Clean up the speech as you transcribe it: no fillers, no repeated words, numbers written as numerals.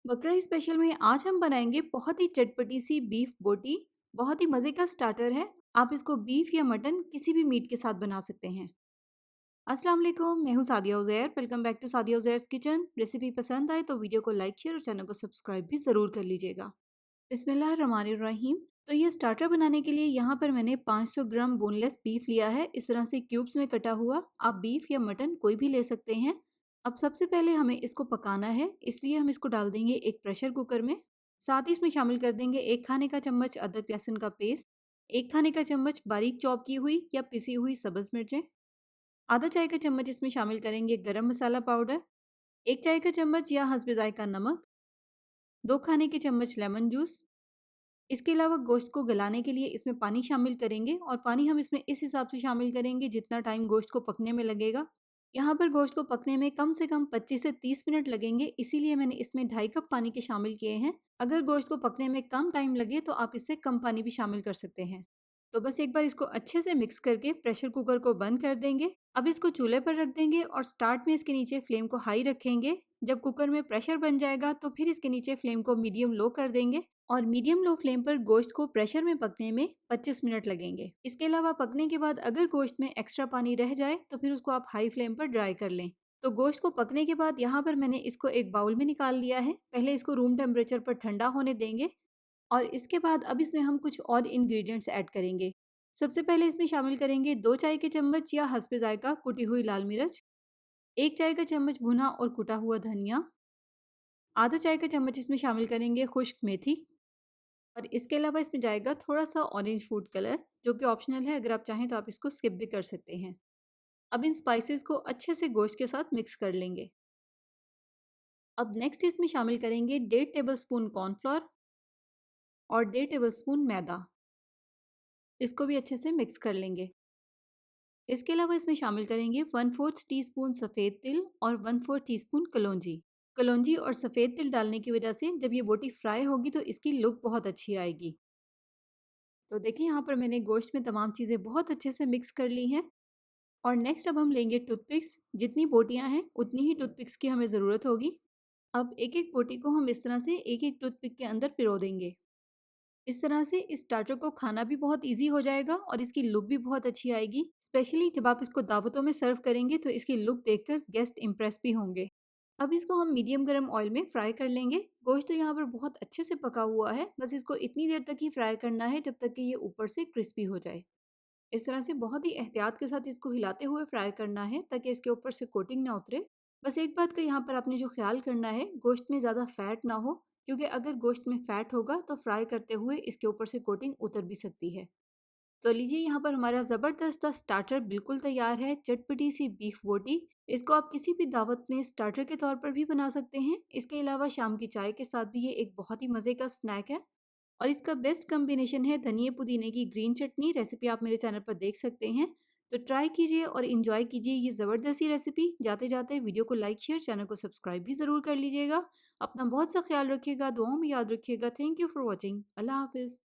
बकरा स्पेशल में आज हम बनाएंगे बहुत ही चटपटी सी बीफ बोटी। बहुत ही मज़े का स्टार्टर है। आप इसको बीफ या मटन किसी भी मीट के साथ बना सकते हैं। अस्सलाम वालेकुम, मैं हूँ Sadia Uzair. Welcome back to Sadia Uzair's kitchen. Recipe पसंद आए तो वीडियो को लाइक शेयर और चैनल को सब्सक्राइब भी ज़रूर कर लीजिएगा। बिस्मिल्लाहिर्रहमानिर्रहीम। तो ये स्टार्टर बनाने के लिए यहाँ पर मैंने 500 ग्राम बोनलेस बीफ लिया है, इस तरह से क्यूब्स में कटा हुआ। आप बीफ या मटन कोई भी ले सकते हैं। अब सबसे पहले हमें इसको पकाना है, इसलिए हम इसको डाल देंगे एक प्रेशर कुकर में। साथ ही इसमें शामिल कर देंगे 1 खाने का चम्मच अदरक लहसुन का पेस्ट, 1 खाने का चम्मच बारीक चॉप की हुई या पिसी हुई सब्ज़ मिर्चें, आधा चाय का चम्मच इसमें शामिल करेंगे गरम मसाला पाउडर, 1 चाय का चम्मच या हस्बे ज़ायक़ा नमक, 2 खाने के चम्मच लेमन जूस। इसके अलावा गोश्त को गलाने के लिए इसमें पानी शामिल करेंगे और पानी हम इसमें इस हिसाब से शामिल करेंगे जितना टाइम गोश्त को पकने में लगेगा। यहाँ पर गोश्त को पकने में कम से कम 25 से 30 मिनट लगेंगे, इसीलिए मैंने इसमें 2.5 कप पानी के शामिल किए हैं। अगर गोश्त को पकने में कम टाइम लगे तो आप इससे कम पानी भी शामिल कर सकते हैं। तो बस एक बार इसको अच्छे से मिक्स करके प्रेशर कुकर को बंद कर देंगे। अब इसको चूल्हे पर रख देंगे और स्टार्ट में इसके नीचे फ्लेम को हाई रखेंगे। जब कुकर में प्रेशर बन जाएगा तो फिर इसके नीचे फ्लेम को मीडियम लो कर देंगे और मीडियम लो फ्लेम पर गोश्त को प्रेशर में पकने में 25 मिनट लगेंगे। इसके अलावा पकने के बाद अगर गोश्त में एक्स्ट्रा पानी रह जाए तो फिर उसको आप हाई फ्लेम पर ड्राई कर लें। तो गोश्त को पकने के बाद यहाँ पर मैंने इसको एक बाउल में निकाल लिया है। पहले इसको रूम टेम्परेचर पर ठंडा होने देंगे और इसके बाद अब इसमें हम कुछ और इंग्रेडिएंट्स ऐड करेंगे। सबसे पहले इसमें शामिल करेंगे 2 चाय के चम्मच या हस्बे जायका कुटी हुई लाल मिर्च, 1 चाय का चम्मच भुना और कुटा हुआ धनिया, आधा चाय का चम्मच इसमें शामिल करेंगे खुश्क मेथी और इसके अलावा इसमें जाएगा थोड़ा-सा ऑरेंज फूड कलर, जो कि ऑप्शनल है। अगर आप चाहें तो आप इसको स्किप भी कर सकते हैं। अब इन स्पाइसेस को अच्छे से गोश्त के साथ मिक्स कर लेंगे। अब नेक्स्ट इसमें शामिल करेंगे 1.5 टेबलस्पून कॉर्नफ्लोर और 1.5 टेबलस्पून मैदा। इसको भी अच्छे से मिक्स कर लेंगे। इसके अलावा इसमें शामिल करेंगे 1/4 टीस्पून सफ़ेद तिल और 1/4 टीस्पून कलौंजी। कलौंजी और सफ़ेद तिल डालने की वजह से जब ये बोटी फ्राई होगी तो इसकी लुक बहुत अच्छी आएगी। तो देखिए यहाँ पर मैंने गोश्त में तमाम चीज़ें बहुत अच्छे से मिक्स कर ली हैं। और नेक्स्ट अब हम लेंगे टूथपिक्स। जितनी बोटियाँ हैं उतनी ही टूथपिक्स की हमें ज़रूरत होगी। अब एक-एक बोटी को हम इस तरह से एक-एक टूथपिक के अंदर पिरो देंगे। इस तरह से इस स्टार्टर को खाना भी बहुत ईज़ी हो जाएगा और इसकी लुक भी बहुत अच्छी आएगी। स्पेशली जब आप इसको दावतों में सर्व करेंगे तो इसकी लुक देखकर गेस्ट इम्प्रेस भी होंगे। अब इसको हम मीडियम गरम ऑयल में फ्राई कर लेंगे। गोश्त तो यहाँ पर बहुत अच्छे से पका हुआ है, बस इसको इतनी देर तक ही फ्राई करना है जब तक कि ये ऊपर से क्रिस्पी हो जाए। इस तरह से बहुत ही एहतियात के साथ इसको हिलाते हुए फ्राई करना है ताकि इसके ऊपर से कोटिंग ना उतरे। बस एक बात का यहाँ पर आपने जो ख्याल करना है, गोश्त में ज़्यादा फैट ना हो, क्योंकि अगर गोश्त में फैट होगा तो फ्राई करते हुए इसके ऊपर से कोटिंग उतर भी सकती है। तो लीजिए यहाँ पर हमारा ज़बरदस्त सा स्टार्टर बिल्कुल तैयार है, चटपटी सी बीफ बोटी। इसको आप किसी भी दावत में स्टार्टर के तौर पर भी बना सकते हैं। इसके अलावा शाम की चाय के साथ भी ये एक बहुत ही मज़े का स्नैक है। और इसका बेस्ट कॉम्बिनेशन है धनिए पुदीने की ग्रीन चटनी। रेसिपी आप मेरे चैनल पर देख सकते हैं। तो ट्राई कीजिए और इन्जॉय कीजिए ये ज़बरदस्त सी रेसिपी। जाते जाते वीडियो को लाइक शेयर, चैनल को सब्सक्राइब भी ज़रूर कर लीजिएगा। अपना बहुत सा ख्याल रखिएगा, दुआओं में याद रखिएगा। Thank you for watching. अल्लाह हाफिज़।